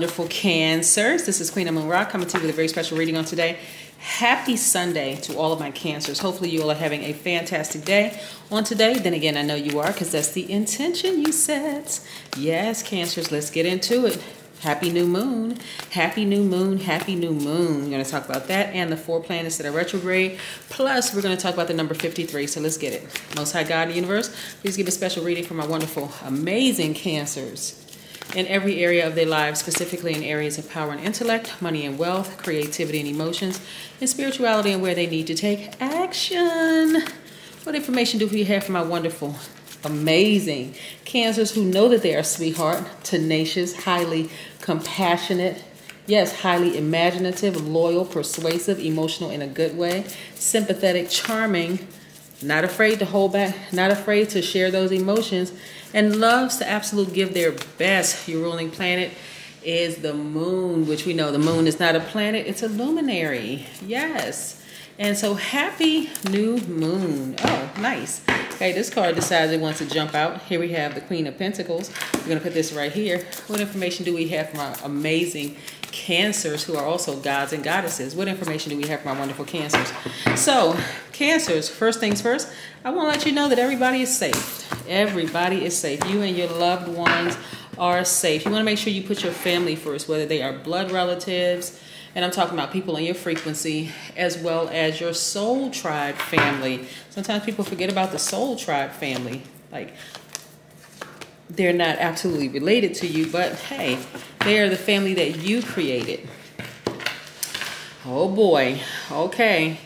wonderful Cancers. This is Queen of Moon Rock coming to you with a very special reading on today. Happy Sunday to all of my Cancers. Hopefully you all are having a fantastic day on today. Then again, I know you are because that's the intention you set. Yes, Cancers, let's get into it. Happy new moon. Happy new moon. Happy new moon. We're going to talk about that and the 4 planets that are retrograde. Plus, we're going to talk about the number 53. So let's get it. Most High God in the universe, please give a special reading for my wonderful, amazing Cancers in every area of their lives, specifically in areas of power and intellect, money and wealth, creativity and emotions, and spirituality, and where they need to take action. What information do we have for my wonderful, amazing Cancers who know that they are sweetheart, tenacious, highly compassionate, yes, highly imaginative, loyal, persuasive, emotional in a good way, sympathetic, charming, not afraid to hold back, not afraid to share those emotions, and loves to absolutely give their best. Your ruling planet is the moon, which we know the moon is not a planet, it's a luminary. Yes. And so happy new moon. Oh, nice. Okay, this card decides it wants to jump out. Here we have the Queen of Pentacles. We're going to put this right here. What information do we have from our amazing Cancers who are also gods and goddesses? What information do we have from our wonderful Cancers? So, Cancers, first things first, I want to let you know that everybody is safe. Everybody is safe. You and your loved ones are safe. You want to make sure you put your family first, whether they are blood relatives, and I'm talking about people in your frequency, as well as your soul tribe family. Sometimes people forget about the soul tribe family. Like, they're not absolutely related to you, but hey, they are the family that you created. Oh boy. Okay.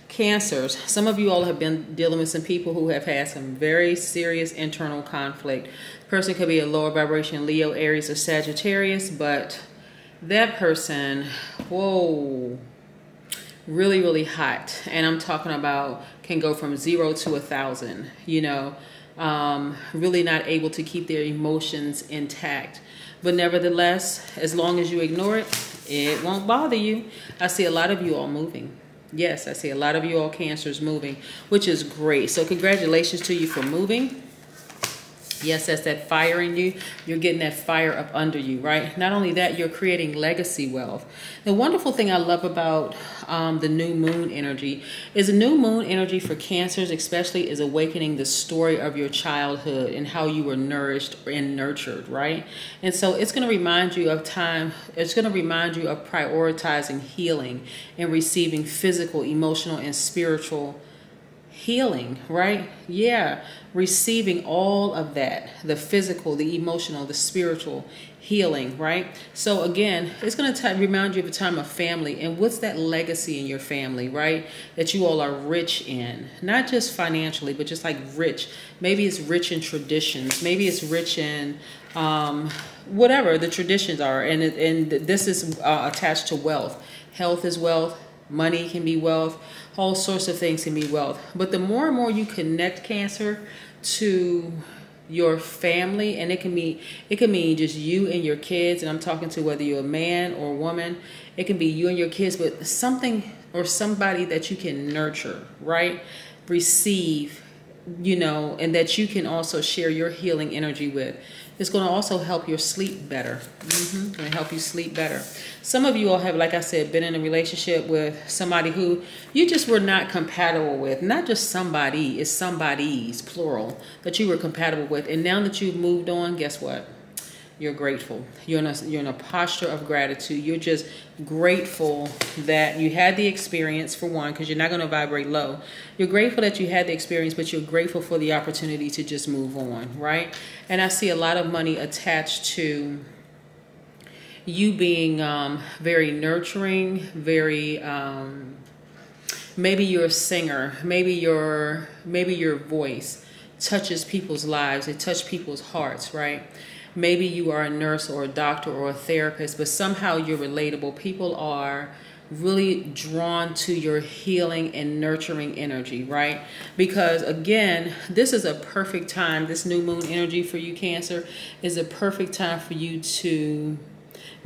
Cancers. Some of you all have been dealing with some people who have had some very serious internal conflict. Person could be a lower vibration Leo, Aries, or Sagittarius, but that person, whoa, really, really hot. And I'm talking about can go from 0 to 1,000, you know, really not able to keep their emotions intact. But nevertheless, as long as you ignore it, it won't bother you. I see a lot of you all moving. Yes, I see a lot of you all Cancers moving, which is great. So congratulations to you for moving. Yes, that's that fire in you. You're getting that fire up under you, right? Not only that, you're creating legacy wealth. The wonderful thing I love about the new moon energy is the new moon energy for Cancers especially is awakening the story of your childhood and how you were nourished and nurtured, right? And so it's going to remind you of time. It's going to remind you of prioritizing healing and receiving physical, emotional, and spiritual healing, right? Yeah, receiving all of that, the physical, the emotional, the spiritual healing, right? So again, it's going to remind you of a time of family and what's that legacy in your family, right? That you all are rich in, not just financially, but just like rich. Maybe it's rich in traditions. Maybe it's rich in whatever the traditions are. And this is attached to wealth. Health is wealth. Money can be wealth. All sorts of things can be wealth. But the more and more you connect, Cancer, to your family, and it can mean just you and your kids, and I'm talking to whether you're a man or a woman, it can be you and your kids, but something or somebody that you can nurture, right? Receive, you know, and that you can also share your healing energy with. It's going to also help your sleep better. Going to help you sleep better. Some of you all have, like I said, been in a relationship with somebody who you just were not compatible with. Not just somebody, it's somebody's, plural, that you were compatible with. And now that you've moved on, guess what? You're grateful. You're in a posture of gratitude. You're just grateful that you had the experience, for one, because you're not going to vibrate low. You're grateful that you had the experience, but you're grateful for the opportunity to just move on, right? And I see a lot of money attached to you being very nurturing, very maybe you're a singer, maybe your voice touches people's lives, it touches people's hearts, right? Maybe you are a nurse or a doctor or a therapist, but somehow you're relatable. People are really drawn to your healing and nurturing energy, right? Because again, this is a perfect time. This new moon energy for you, Cancer, is a perfect time for you to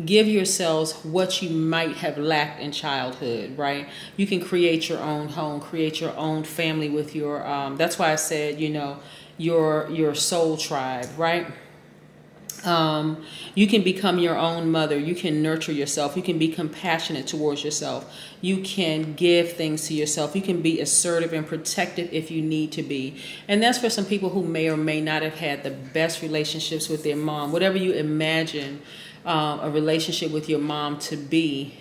give yourselves what you might have lacked in childhood, right? You can create your own home, create your own family with your, that's why I said, you know, your soul tribe, right? You can become your own mother. You can nurture yourself. You can be compassionate towards yourself. You can give things to yourself. You can be assertive and protective if you need to be. And that's for some people who may or may not have had the best relationships with their mom. Whatever you imagine a relationship with your mom to be,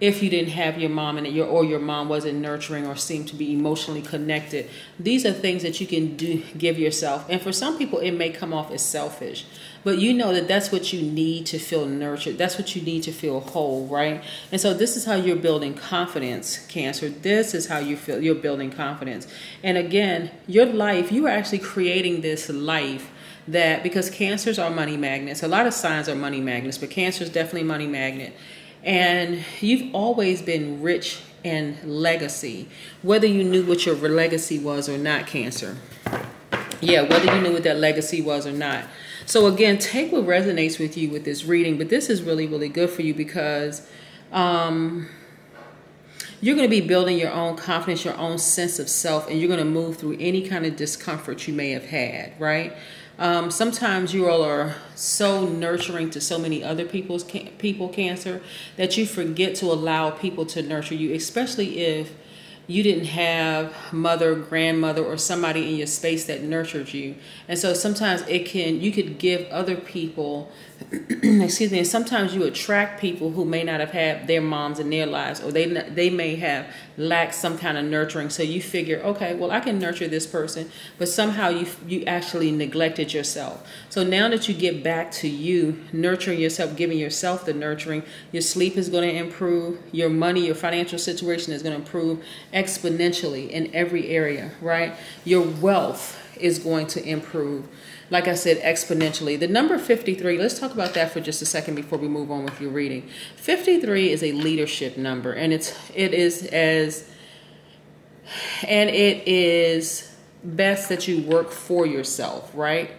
if you didn't have your mom and your mom wasn't nurturing or seemed to be emotionally connected, these are things that you can give yourself. And for some people, it may come off as selfish, but you know that that's what you need to feel nurtured. That's what you need to feel whole, right? And so this is how you're building confidence, Cancer. This is how you feel you're building confidence. And again, your life, you are actually creating this life that, because Cancers are money magnets. A lot of signs are money magnets, but Cancer is definitely money magnet. And you've always been rich in legacy, whether you knew what your legacy was or not, Cancer. Yeah, whether you knew what that legacy was or not. So again, take what resonates with you with this reading, but this is really, really good for you because you're going to be building your own confidence, your own sense of self, and you're going to move through any kind of discomfort you may have had, right? Sometimes you all are so nurturing to so many other people, Cancer, that you forget to allow people to nurture you, especially if you didn't have mother, grandmother, or somebody in your space that nurtured you. And so sometimes you could give other people, excuse me, and sometimes you attract people who may not have had their moms in their lives, or they may have lacked some kind of nurturing. So you figure, okay, well, I can nurture this person, but somehow you actually neglected yourself. So now that you get back to you, nurturing yourself, giving yourself the nurturing, your sleep is going to improve, your money, your financial situation is going to improve exponentially in every area, right? Your wealth is going to improve, like I said, exponentially. The number 53, let's talk about that for just a second before we move on with your reading. 53 is a leadership number, and it is best that you work for yourself, right?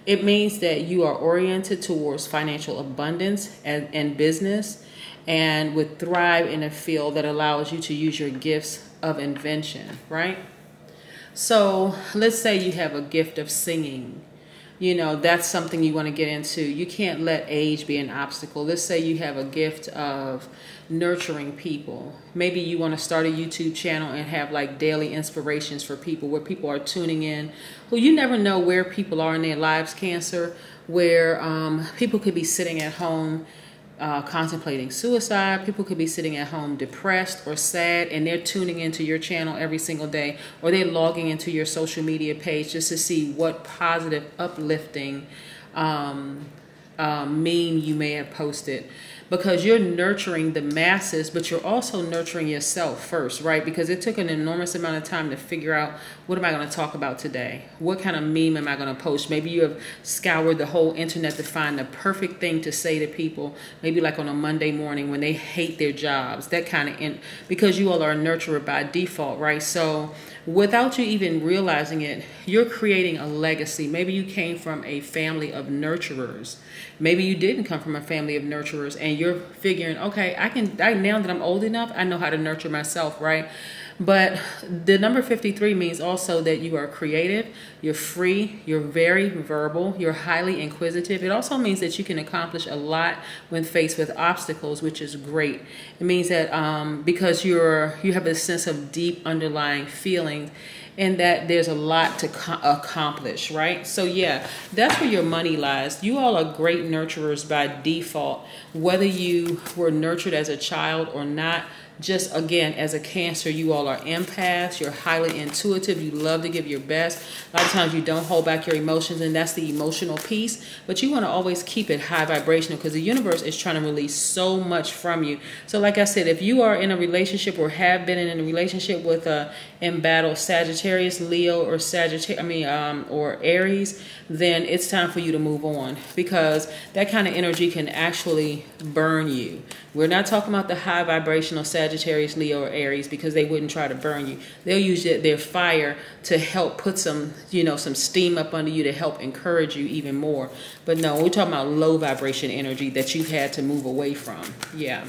It means that you are oriented towards financial abundance and business, and would thrive in a field that allows you to use your gifts of invention, right? So let's say you have a gift of singing. You know, that's something you want to get into. You can't let age be an obstacle. Let's say you have a gift of nurturing people. Maybe you want to start a YouTube channel and have like daily inspirations for people, where people are tuning in, who you never know where people are in their lives, Cancer, where people could be sitting at home contemplating suicide. People could be sitting at home depressed or sad, and they're tuning into your channel every single day, or they're logging into your social media page just to see what positive, uplifting meme you may have posted, because you're nurturing the masses, but you're also nurturing yourself first, right? Because it took an enormous amount of time to figure out, what am I going to talk about today? What kind of meme am I going to post? Maybe you have scoured the whole internet to find the perfect thing to say to people, maybe like on a Monday morning when they hate their jobs, that kind of, because you all are a nurturer by default, right? So without you even realizing it, you're creating a legacy. Maybe you came from a family of nurturers. Maybe you didn't come from a family of nurturers, and you're figuring, okay, now that I'm old enough, I know how to nurture myself, right? But the number 53 means also that you are creative, you're free, you're very verbal, you're highly inquisitive. It also means that you can accomplish a lot when faced with obstacles, which is great. It means that because you have a sense of deep underlying feelings, and that there's a lot to accomplish, right? So yeah, that's where your money lies. You all are great nurturers by default, whether you were nurtured as a child or not. Just again, as a Cancer, you all are empaths. You're highly intuitive. You love to give your best. A lot of times you don't hold back your emotions, and that's the emotional piece. But you want to always keep it high vibrational, because the universe is trying to release so much from you. So like I said, if you are in a relationship or have been in a relationship with a embattled Sagittarius, Leo, or or Aries, then it's time for you to move on, because that kind of energy can actually burn you. We're not talking about the high vibrational Sagittarius, Leo, or Aries, because they wouldn't try to burn you. They'll use their fire to help put some steam up under you to help encourage you even more. But no, we're talking about low vibration energy that you've had to move away from. Yeah.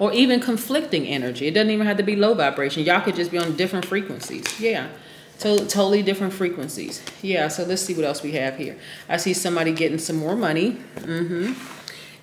Or even conflicting energy. It doesn't even have to be low vibration. Y'all could just be on different frequencies. Yeah. Totally different frequencies. Yeah, so let's see what else we have here. I see somebody getting some more money.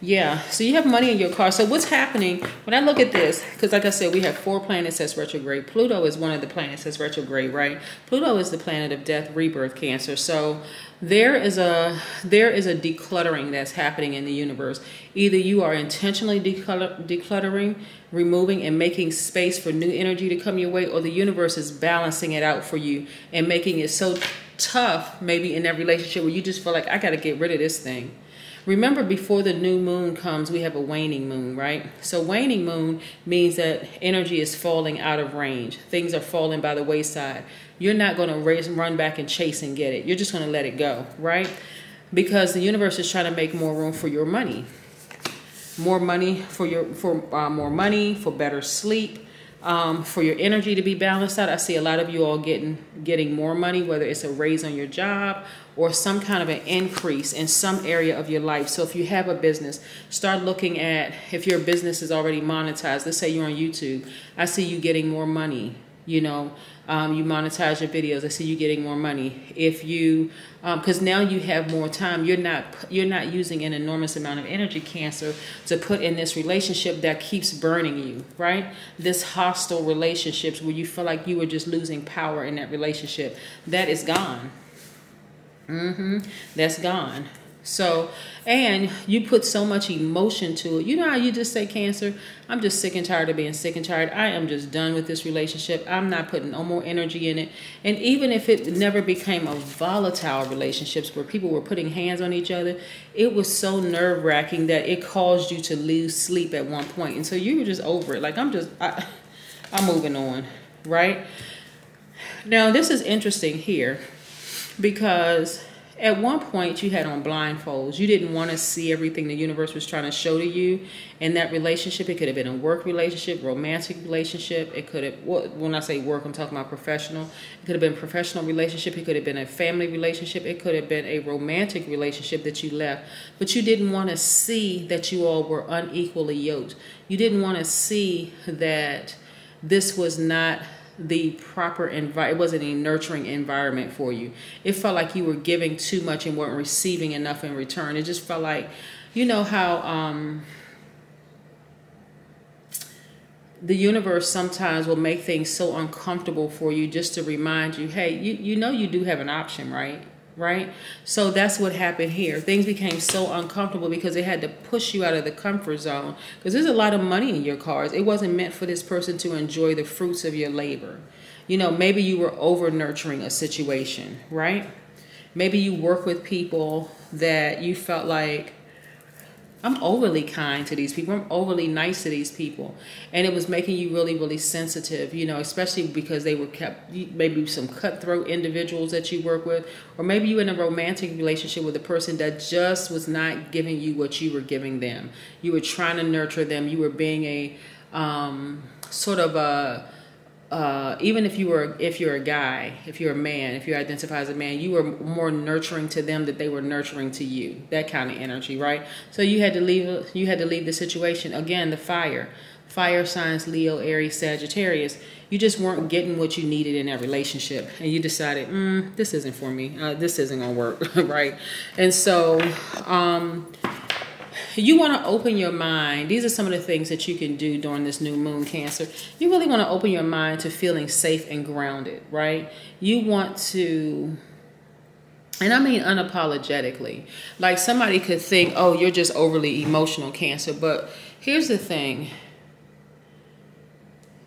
Yeah, so you have money in your car. So what's happening when I look at this, because like I said, we have 4 planets that's retrograde. Pluto is one of the planets that's retrograde, right? Pluto is the planet of death, rebirth, Cancer. So there is a decluttering that's happening in the universe. Either you are intentionally decluttering, removing and making space for new energy to come your way, or the universe is balancing it out for you and making it so tough, maybe in that relationship where you just feel like, I got to get rid of this thing. Remember, before the new moon comes, we have a waning moon, right? So waning moon means that energy is falling out of range. Things are falling by the wayside. You're not going to run back and chase and get it. You're just going to let it go, right? Because the universe is trying to make more room for your money. More money more money, for better sleep, for your energy to be balanced out. I see a lot of you all getting more money, whether it's a raise on your job or some kind of an increase in some area of your life. So if you have a business, start looking at if your business is already monetized. Let's say you're on YouTube. I see you getting more money. You know, you monetize your videos. I see you getting more money. If you, because now you have more time, you're not using an enormous amount of energy, Cancer, to put in this relationship that keeps burning you, right? This hostile relationships where you feel like you were just losing power in that relationship, that is gone. That's gone. So, and you put so much emotion to it. You know how you just say, Cancer, I'm just sick and tired of being sick and tired. I am just done with this relationship. I'm not putting no more energy in it. And even if it never became a volatile relationships where people were putting hands on each other, it was so nerve-wracking that it caused you to lose sleep at one point. And so you were just over it. Like, I'm moving on, right? Now, this is interesting here because at one point you had on blindfolds. You didn't want to see everything the universe was trying to show to you in that relationship. It could have been a work relationship, romantic relationship. It could have, well, when I say work, I'm talking about professional. It could have been a professional relationship. It could have been a family relationship. It could have been a romantic relationship that you left. But you didn't want to see that you all were unequally yoked. You didn't want to see that this was not the proper environment. It wasn't a nurturing environment for you. It felt like you were giving too much and weren't receiving enough in return. It just felt like, you know how the universe sometimes will make things so uncomfortable for you just to remind you, hey, you know you do have an option, right? Right? So that's what happened here. Things became so uncomfortable because they had to push you out of the comfort zone, because there's a lot of money in your cards. It wasn't meant for this person to enjoy the fruits of your labor. You know, maybe you were over nurturing a situation, right? Maybe you work with people that you felt like, I'm overly kind to these people. I'm overly nice to these people. And it was making you really, really sensitive, you know, especially because they were maybe some cutthroat individuals that you work with, or maybe you in a romantic relationship with a person that just was not giving you what you were giving them. You were trying to nurture them. You were being a sort of a, even if you're a guy, if you're a man, if you identify as a man, you were more nurturing to them than they were nurturing to you. That kind of energy, right? So you had to leave the situation. Again, the fire signs, Leo, Aries, Sagittarius. You just weren't getting what you needed in that relationship, and you decided, this isn't for me. This isn't gonna work, right? And so, you want to open your mind. These are some of the things that you can do during this new moon, Cancer. You really want to open your mind to feeling safe and grounded, right? You want to, and I mean unapologetically. Like somebody could think, oh, you're just overly emotional, Cancer. But here's the thing.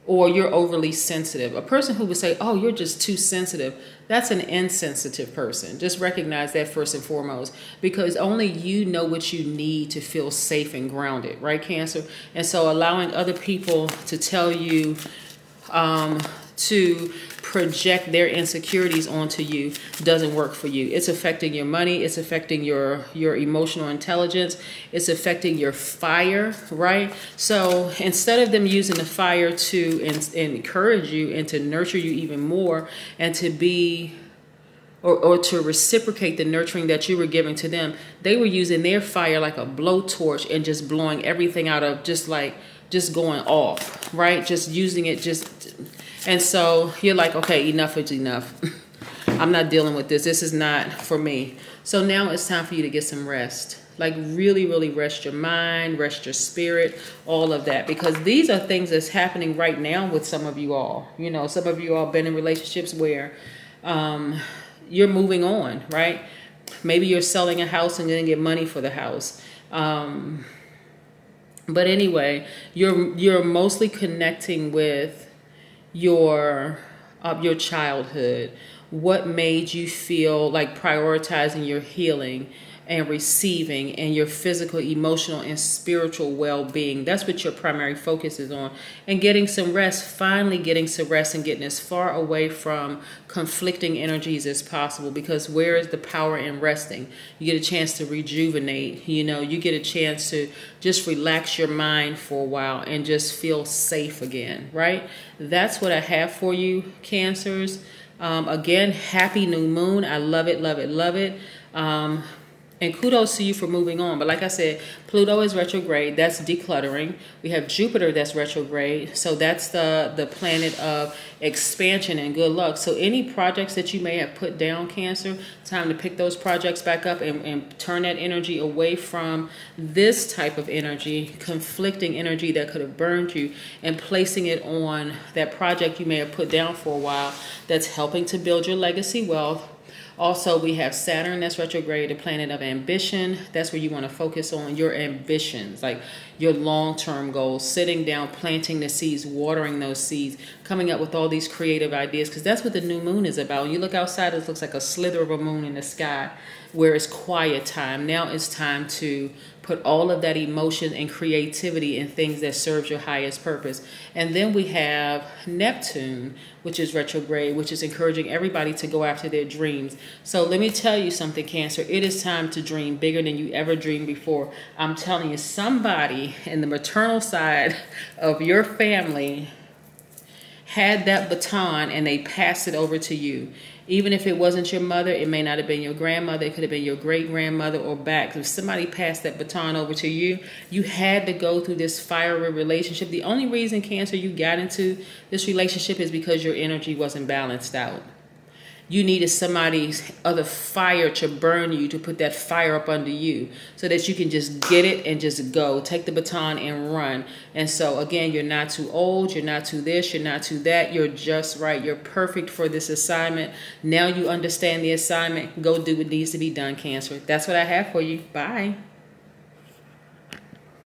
Or you're overly sensitive. A person who would say, oh, you're just too sensitive, that's an insensitive person. Just recognize that first and foremost, because only you know what you need to feel safe and grounded, right, Cancer? And so allowing other people to tell you to project their insecurities onto you doesn't work for you. It's affecting your money. It's affecting your emotional intelligence. It's affecting your fire, right? So instead of them using the fire to encourage you and to nurture you even more and to be or to reciprocate the nurturing that you were giving to them, they were using their fire like a blowtorch and just blowing everything out of just going off, right? Just using it And so you're like, okay, enough is enough. I'm not dealing with this. This is not for me. So now it's time for you to get some rest. Like really, really rest your mind, rest your spirit, all of that. Because these are things that's happening right now with some of you all. You know, some of you all been in relationships where you're moving on, right? Maybe you're selling a house and going to get money for the house. But anyway, you're mostly connecting with your childhood. What made you feel like prioritizing your healing and receiving and your physical, emotional, and spiritual well-being. That's what your primary focus is on. And getting some rest, finally getting some rest and getting as far away from conflicting energies as possible, because where is the power in resting? You get a chance to rejuvenate, you know, you get a chance to just relax your mind for a while and just feel safe again, right? That's what I have for you, Cancers. Again, happy new moon. I love it, love it, love it. And kudos to you for moving on. But like I said, Pluto is retrograde. That's decluttering. We have Jupiter that's retrograde. So that's the planet of expansion and good luck. So any projects that you may have put down, Cancer, time to pick those projects back up and turn that energy away from this type of energy, conflicting energy that could have burned you, and placing it on that project you may have put down for a while that's helping to build your legacy wealth. Also, we have Saturn that's retrograde, the planet of ambition. That's where you want to focus on your ambitions, like your long-term goals, sitting down, planting the seeds, watering those seeds, coming up with all these creative ideas, because that's what the new moon is about. When you look outside, it looks like a slither of a moon in the sky where it's quiet time. Now it's time to put all of that emotion and creativity in things that serve your highest purpose. And then we have Neptune, which is retrograde, which is encouraging everybody to go after their dreams. So let me tell you something, Cancer. It is time to dream bigger than you ever dreamed before. I'm telling you, somebody in the maternal side of your family had that baton and they passed it over to you. Even if it wasn't your mother, it may not have been your grandmother, it could have been your great-grandmother or back. If somebody passed that baton over to you, you had to go through this fiery relationship. The only reason, Cancer, you got into this relationship is because your energy wasn't balanced out. You needed somebody's other fire to burn you, to put that fire up under you so that you can just get it and just go. Take the baton and run. And so, again, you're not too old. You're not too this. You're not too that. You're just right. You're perfect for this assignment. Now you understand the assignment. Go do what needs to be done, Cancer. That's what I have for you. Bye.